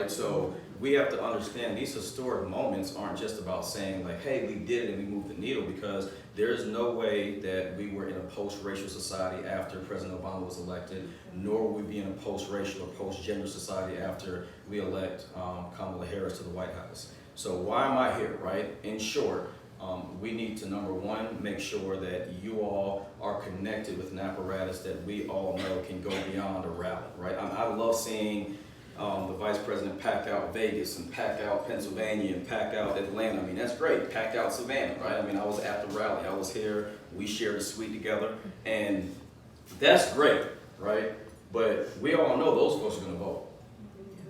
right? So we have to understand these historic moments aren't just about saying like, hey, we did it and we moved the needle, because there's no way that we were in a post-racial society after President Obama was elected, nor will we be in a post-racial or post-gender society after we elect Kamala Harris to the White House. So why am I here, right? In short, we need to, number one, make sure that you all are connected with an apparatus that we all know can go beyond a rally, right? I love seeing the Vice President pack out Vegas and pack out Pennsylvania and pack out Atlanta. I mean, that's great. Pack out Savannah, right? I mean, I was at the rally. I was here. We shared a suite together. And that's great, right? But we all know those folks are going to vote,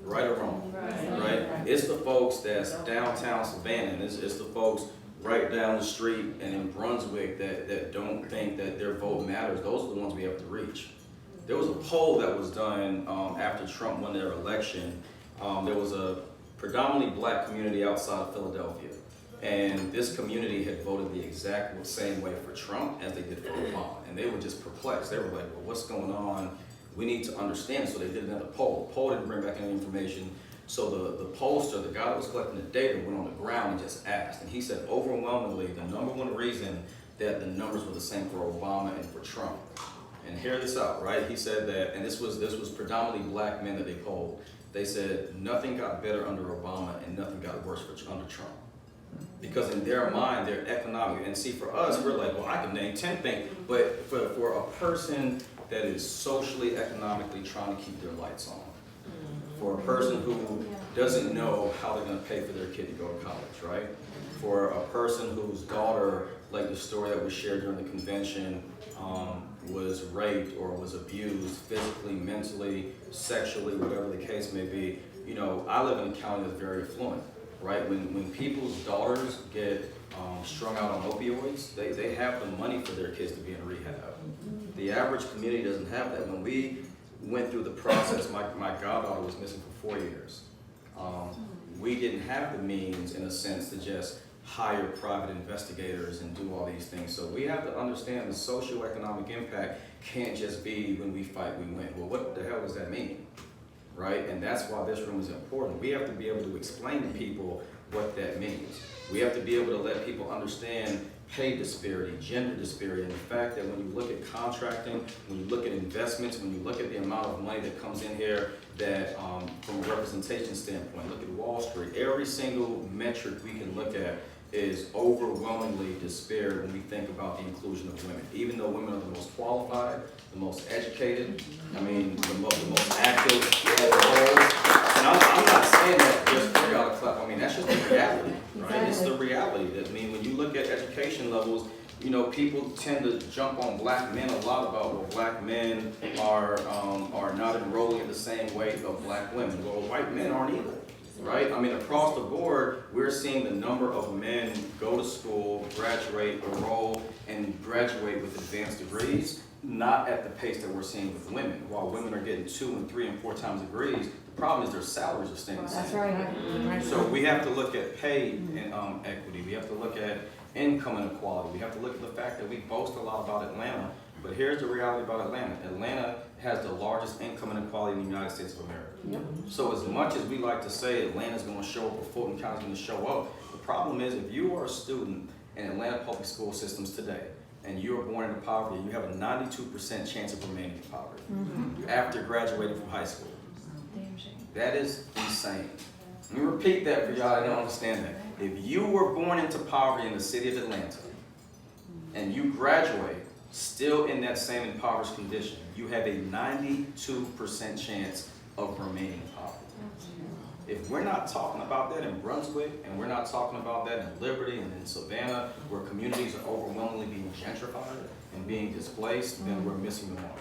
right or wrong, right? It's the folks that's downtown Savannah, and it's the folks right down the street and in Brunswick that don't think that their vote matters. Those are the ones we have to reach. There was a poll that was done after Trump won their election. There was a predominantly black community outside of Philadelphia. And this community had voted the exact same way for Trump as they did for Obama. And they were just perplexed. They were like, well, what's going on? We need to understand. So they did another poll. The poll didn't bring back any information. So the pollster, the guy that was collecting the data, went on the ground and just asked. And he said, overwhelmingly, the number one reason that the numbers were the same for Obama and for Trump. And hear this out, right? He said that, and this was predominantly black men that they polled. They said nothing got better under Obama and nothing got worse under Trump. Because in their mind, they're economic. And see, for us, we're like, well, I can name 10 things. But for a person that is socially, economically trying to keep their lights on, for a person who doesn't know how they're going to pay for their kid to go to college, right? For a person whose daughter, like the story that was shared during the convention, was raped or was abused physically, mentally, sexually, whatever the case may be. You know, I live in a county that's very affluent, right? When people's daughters get strung out on opioids, they have the money for their kids to be in rehab. The average community doesn't have that. When we went through the process, my goddaughter was missing for 4 years. We didn't have the means, in a sense, to just hire private investigators and do all these things. So we have to understand the socioeconomic impact can't just be when we fight, we win. Well, what the hell does that mean, right? And that's why this room is important. We have to be able to explain to people what that means. We have to be able to let people understand pay disparity, gender disparity, and the fact that when you look at contracting, when you look at investments, when you look at the amount of money that comes in here, that from a representation standpoint, look at Wall Street, every single metric we can look at is overwhelmingly disparate when we think about the inclusion of women. Even though women are the most qualified, the most educated, I mean, the most active as a whole. And I'm not saying that just for y'all to clap. I mean, that's just the reality, right? It's the reality. That, I mean, when you look at education levels, you know, people tend to jump on black men a lot about, well, black men are not enrolling in the same way of black women. Well, white men aren't either. Right? I mean, across the board, we're seeing the number of men go to school, graduate, enroll, and graduate with advanced degrees, not at the pace that we're seeing with women. While women are getting 2 and 3 and 4 times degrees, the problem is their salaries are staying the same. That's right. So we have to look at pay and equity. We have to look at income inequality. We have to look at the fact that we boast a lot about Atlanta, but here's the reality about Atlanta. Atlanta has the largest income inequality in the United States of America. Yep. So as much as we like to say Atlanta's going to show up or Fulton County's going to show up, the problem is if you are a student in Atlanta public school systems today and you are born into poverty, you have a 92% chance of remaining in poverty after graduating from high school. That is insane. Let me repeat that for y'all that don't understand that. If you were born into poverty in the city of Atlanta and you graduate still in that same impoverished condition, you have a 92% chance of remaining in poverty. If we're not talking about that in Brunswick, and we're not talking about that in Liberty and in Savannah, where communities are overwhelmingly being gentrified and being displaced, then we're missing the mark.